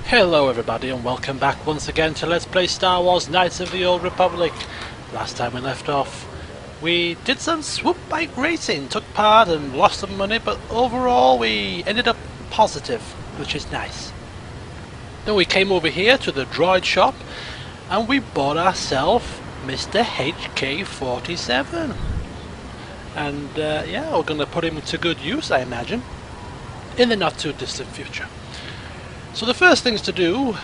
Hello everybody and welcome back once again to Let's Play Star Wars Knights of the Old Republic. Last time we left off we did some swoop bike racing, took part and lost some money, but overall we ended up positive, which is nice. Then we came over here to the droid shop and we bought ourselves Mr. HK-47. And yeah, we're going to put him to good use, I imagine, in the not too distant future. So the first things to do,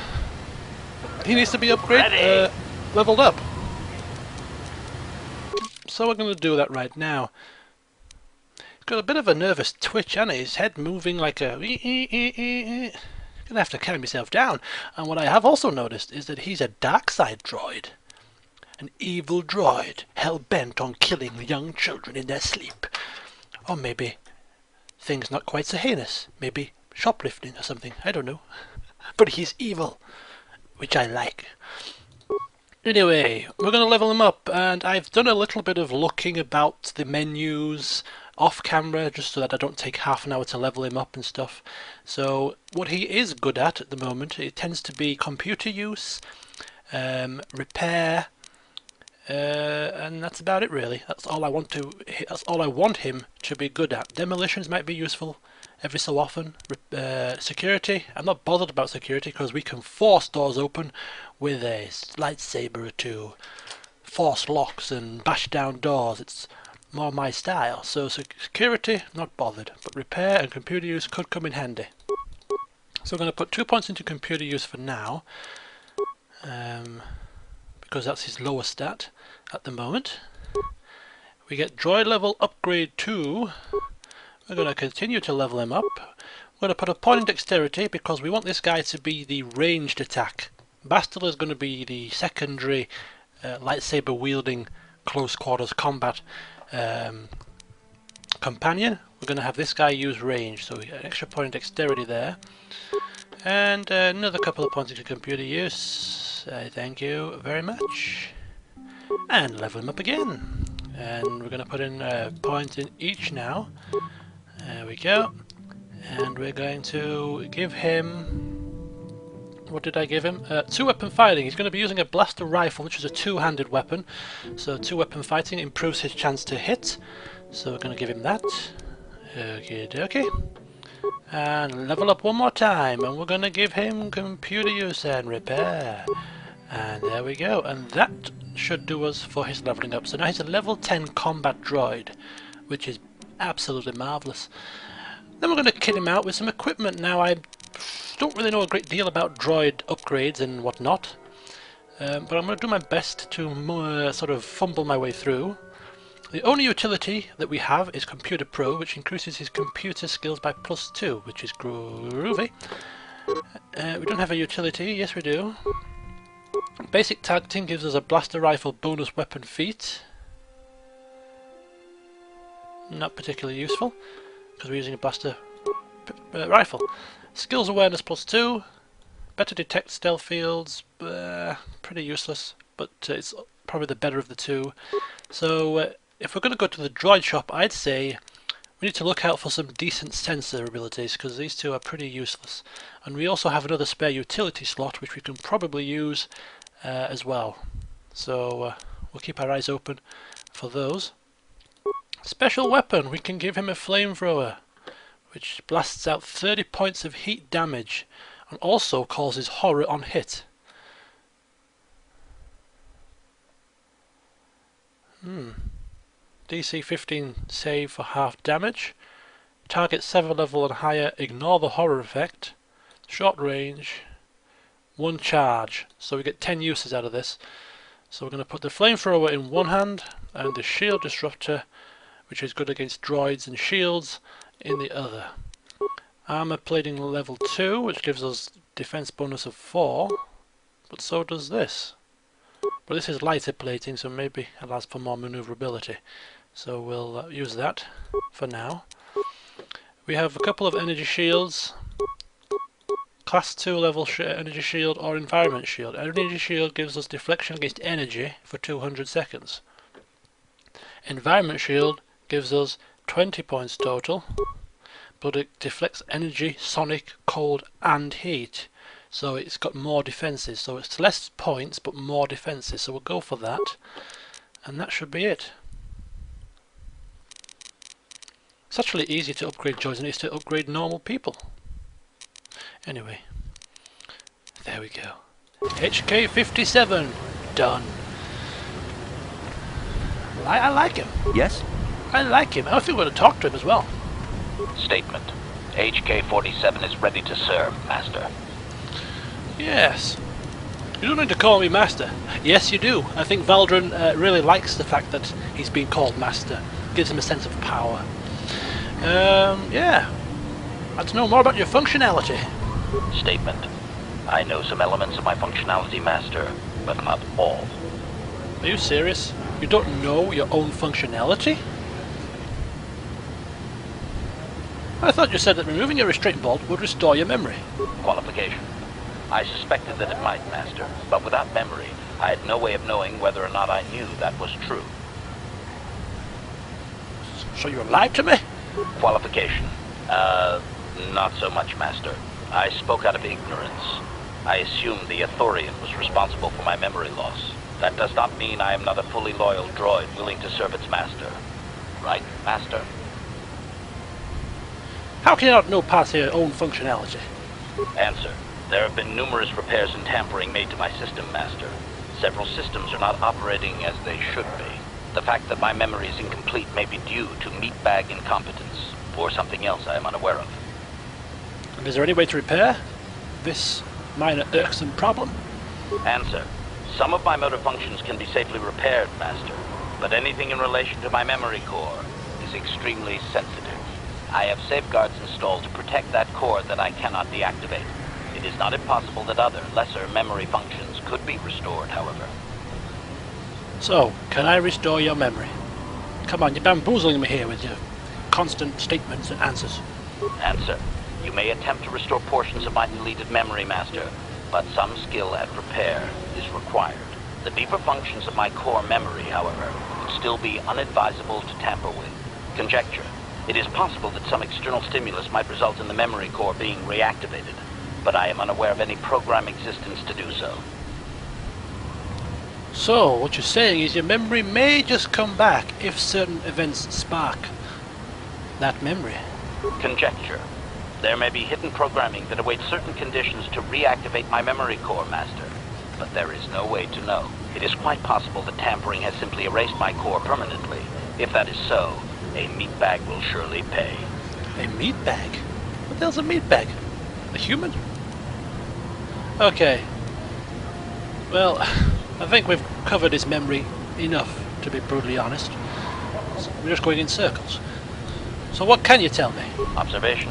he needs to be leveled up. So we're going to do that right now. He's got a bit of a nervous twitch, and his head moving like a... Gonna have to calm myself down. And what I have also noticed is that he's a dark side droid. An evil droid, hell-bent on killing young children in their sleep. Or maybe things not quite so heinous. Maybe shoplifting or something, I don't know. But he's evil, which I like. Anyway, we're going to level him up, and I've done a little bit of looking about the menus off camera just so that I don't take half an hour to level him up and stuff. So what he is good at the moment, it tends to be computer use, repair, and that's about it really. That's all I want him to be good at. Demolitions might be useful every so often. Security, I'm not bothered about security because we can force doors open with a lightsaber or two. Force locks and bash down doors, it's more my style. So security, not bothered, but repair and computer use could come in handy. So we're going to put 2 points into computer use for now, because that's his lower stat at the moment. We get droid level upgrade 2. We're going to continue to level him up. We're going to put a point in dexterity because we want this guy to be the ranged attack. Bastila is going to be the secondary lightsaber wielding close quarters combat companion. We're going to have this guy use range, so we get an extra point in dexterity there. And another couple of points into computer use. Thank you very much. And level him up again. And we're going to put in a point in each now. There we go. And we're going to give him... What did I give him? 2-weapon fighting. He's going to be using a blaster rifle, which is a two-handed weapon. So 2-weapon fighting improves his chance to hit. So we're going to give him that. Okie dokie. And level up one more time. And we're going to give him computer use and repair. And there we go. And that should do us for his leveling up. So now he's a level 10 combat droid, which is absolutely marvellous. Then we're going to kit him out with some equipment. Now I don't really know a great deal about droid upgrades and whatnot, but I'm going to do my best to sort of fumble my way through. The only utility that we have is Computer Pro, which increases his computer skills by +2, which is groovy. We don't have a utility. Yes, we do. Basic targeting gives us a blaster rifle bonus weapon feat. Not particularly useful because we're using a blaster rifle. Skills awareness +2. Better detect stealth fields. Pretty useless, but it's probably the better of the two. So if we're going to go to the droid shop, I'd say we need to look out for some decent sensor abilities because these two are pretty useless. And we also have another spare utility slot which we can probably use as well. So we'll keep our eyes open for those. Special weapon, we can give him a flamethrower, which blasts out 30 points of heat damage and also causes horror on hit. DC 15 save for half damage. Target 7 level and higher, ignore the horror effect. Short range, 1 charge. So we get 10 uses out of this. So we're going to put the flamethrower in one hand and the shield disruptor, which is good against droids and shields, in the other. Armor plating level 2, which gives us defense bonus of 4, but so does this. But this is lighter plating, so maybe allows for more maneuverability. So we'll use that for now. We have a couple of energy shields. Class 2 level energy shield or environment shield. Energy shield gives us deflection against energy for 200 seconds. Environment shield gives us 20 points total, but it deflects energy, sonic, cold and heat. So it's got more defenses, so it's less points but more defenses, so we'll go for that, and that should be it. It's actually easier to upgrade droids than it is to upgrade normal people. Anyway, there we go. HK-57, done. I like him. Yes? I like him. I think we're going to talk to him as well. Statement. HK-47 is ready to serve, Master. Yes. You don't need to call me Master. Yes, you do. I think Valdrin really likes the fact that he's being called Master. Gives him a sense of power. Yeah. I'd like to know more about your functionality. Statement. I know some elements of my functionality, Master, but not all. Are you serious? You don't know your own functionality? I thought you said that removing your restraint bolt would restore your memory. Qualification. I suspected that it might, Master, but without memory, I had no way of knowing whether or not I knew that was true. So you lied to me? Qualification. Not so much, Master. I spoke out of ignorance. I assumed the Ithorian was responsible for my memory loss. That does not mean I am not a fully loyal droid willing to serve its master. Right, Master? How can you not know past your own functionality? Answer. There have been numerous repairs and tampering made to my system, Master. Several systems are not operating as they should be. The fact that my memory is incomplete may be due to meatbag incompetence, or something else I am unaware of. And is there any way to repair this minor irksome problem? Answer. Some of my motor functions can be safely repaired, Master, but anything in relation to my memory core is extremely sensitive. I have safeguards installed to protect that core that I cannot deactivate. It is not impossible that other, lesser memory functions could be restored, however. So, can I restore your memory? Come on, you're bamboozling me here with your constant statements and answers. Answer. You may attempt to restore portions of my deleted memory, Master, but some skill at repair is required. The deeper functions of my core memory, however, would still be unadvisable to tamper with. Conjecture. It is possible that some external stimulus might result in the memory core being reactivated, but I am unaware of any program existence to do so. So, what you're saying is your memory may just come back if certain events spark that memory. Conjecture. There may be hidden programming that awaits certain conditions to reactivate my memory core, Master, but there is no way to know. It is quite possible that tampering has simply erased my core permanently. If that is so, a meatbag will surely pay. A meatbag? What the hell's a meatbag? A human? Okay. Well, I think we've covered his memory enough, to be brutally honest. We're just going in circles. So what can you tell me? Observation.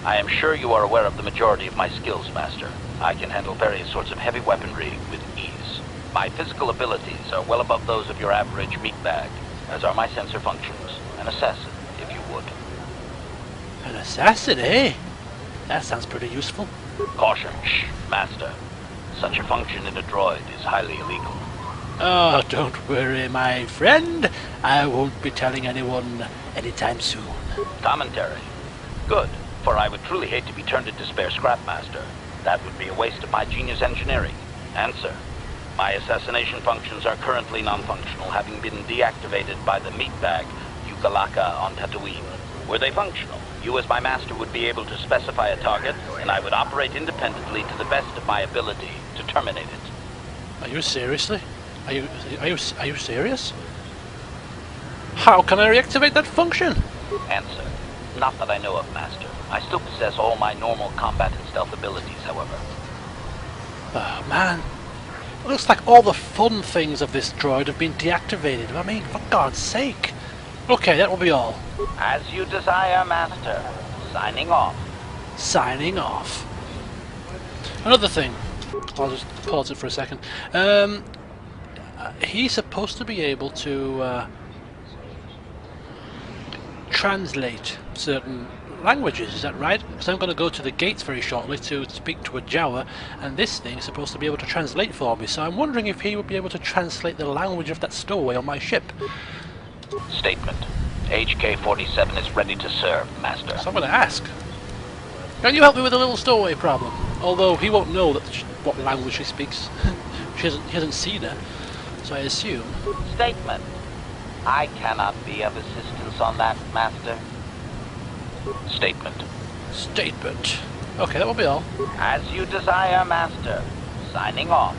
I am sure you are aware of the majority of my skills, Master. I can handle various sorts of heavy weaponry with ease. My physical abilities are well above those of your average meatbag, as are my sensor functions. An assassin, if you would. An assassin, eh? That sounds pretty useful. Caution, shh, Master. Such a function in a droid is highly illegal. Oh, don't worry, my friend. I won't be telling anyone anytime soon. Commentary. Good, for I would truly hate to be turned into spare scrap, Master. That would be a waste of my genius engineering. Answer. My assassination functions are currently non-functional, having been deactivated by the meatbag Ukalaka on Tatooine. Were they functional, you as my master would be able to specify a target, and I would operate independently to the best of my ability to terminate it. Are you seriously? Are you serious? How can I reactivate that function? Answer. Not that I know of, Master. I still possess all my normal combat and stealth abilities, however. Oh, man. It looks like all the fun things of this droid have been deactivated. I mean, for God's sake. Okay, that will be all. As you desire, Master. Signing off. Signing off. Another thing. I'll just pause it for a second. He's supposed to be able to translate certain languages, is that right? Because I'm going to go to the gates very shortly to speak to a Jawa, and this thing is supposed to be able to translate for me, so I'm wondering if he would be able to translate the language of that stowaway on my ship. Statement. HK-47 is ready to serve, Master. So I'm going to ask. Can you help me with a little stowaway problem? Although he won't know what language she speaks. He hasn't seen her, so I assume. Statement. I cannot be of assistance on that, Master. Statement. Statement. Okay, that will be all. As you desire, Master. Signing off.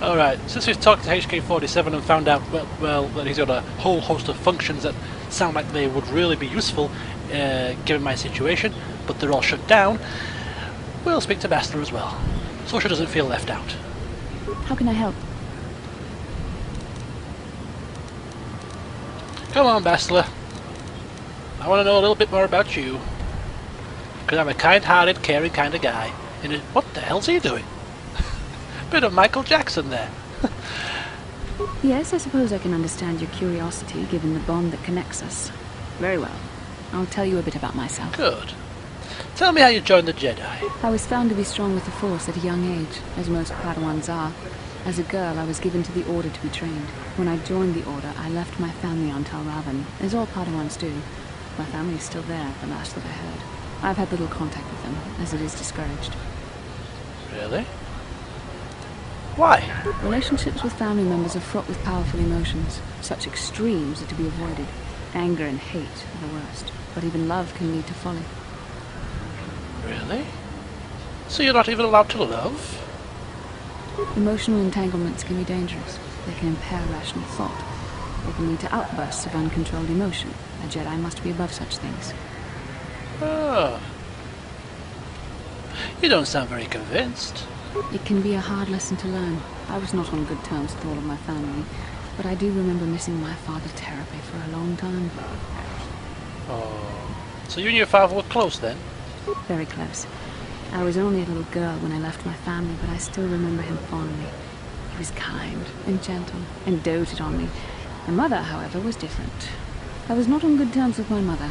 Alright, since we've talked to HK-47 and found out, well, that he's got a whole host of functions that sound like they would really be useful given my situation, but they're all shut down, we'll speak to Bastila as well, so she doesn't feel left out. How can I help? Come on, Bastila. I want to know a little bit more about you. Because I'm a kind-hearted, caring kind of guy. And what the hell's he doing? Bit of Michael Jackson there. Yes, I suppose I can understand your curiosity, given the bond that connects us. Very well. I'll tell you a bit about myself. Good. Tell me how you joined the Jedi. I was found to be strong with the Force at a young age, as most Padawans are. As a girl, I was given to the Order to be trained. When I joined the Order, I left my family on Tal Ravan, as all Padawans do. My family is still there, the last that I heard. I've had little contact with them, as it is discouraged. Really? Why? Relationships with family members are fraught with powerful emotions. Such extremes are to be avoided. Anger and hate are the worst, but even love can lead to folly. Really? So you're not even allowed to love? Emotional entanglements can be dangerous. They can impair rational thought. They can lead to outbursts of uncontrolled emotion. A Jedi must be above such things. Oh. You don't sound very convinced. It can be a hard lesson to learn. I was not on good terms with all of my family, but I do remember missing my father terribly for a long time. Oh. So you and your father were close then? Very close. I was only a little girl when I left my family, but I still remember him fondly. He was kind and gentle and doted on me. My mother, however, was different. I was not on good terms with my mother.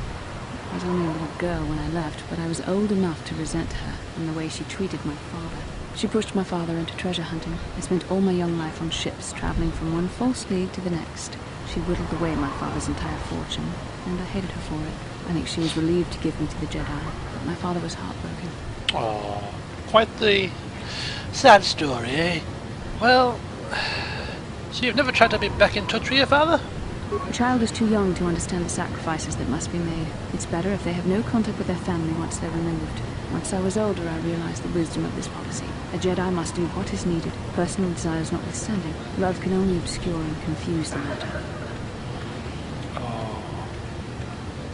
I was only a little girl when I left, but I was old enough to resent her and the way she treated my father. She pushed my father into treasure hunting. I spent all my young life on ships, traveling from one false league to the next. She whittled away my father's entire fortune, and I hated her for it. I think she was relieved to give me to the Jedi, but my father was heartbroken. Oh, quite the sad story, eh? Well, so you've never tried to be back in touch with your father? A child is too young to understand the sacrifices that must be made. It's better if they have no contact with their family once they're removed. Once I was older, I realized the wisdom of this policy. A Jedi must do what is needed, personal desires notwithstanding. Love can only obscure and confuse the matter. Oh.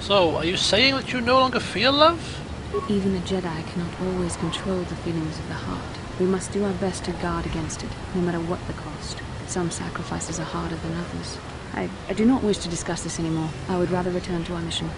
So, are you saying that you no longer feel love? Even a Jedi cannot always control the feelings of the heart. We must do our best to guard against it, no matter what the cost. Some sacrifices are harder than others. I do not wish to discuss this anymore. I would rather return to our mission.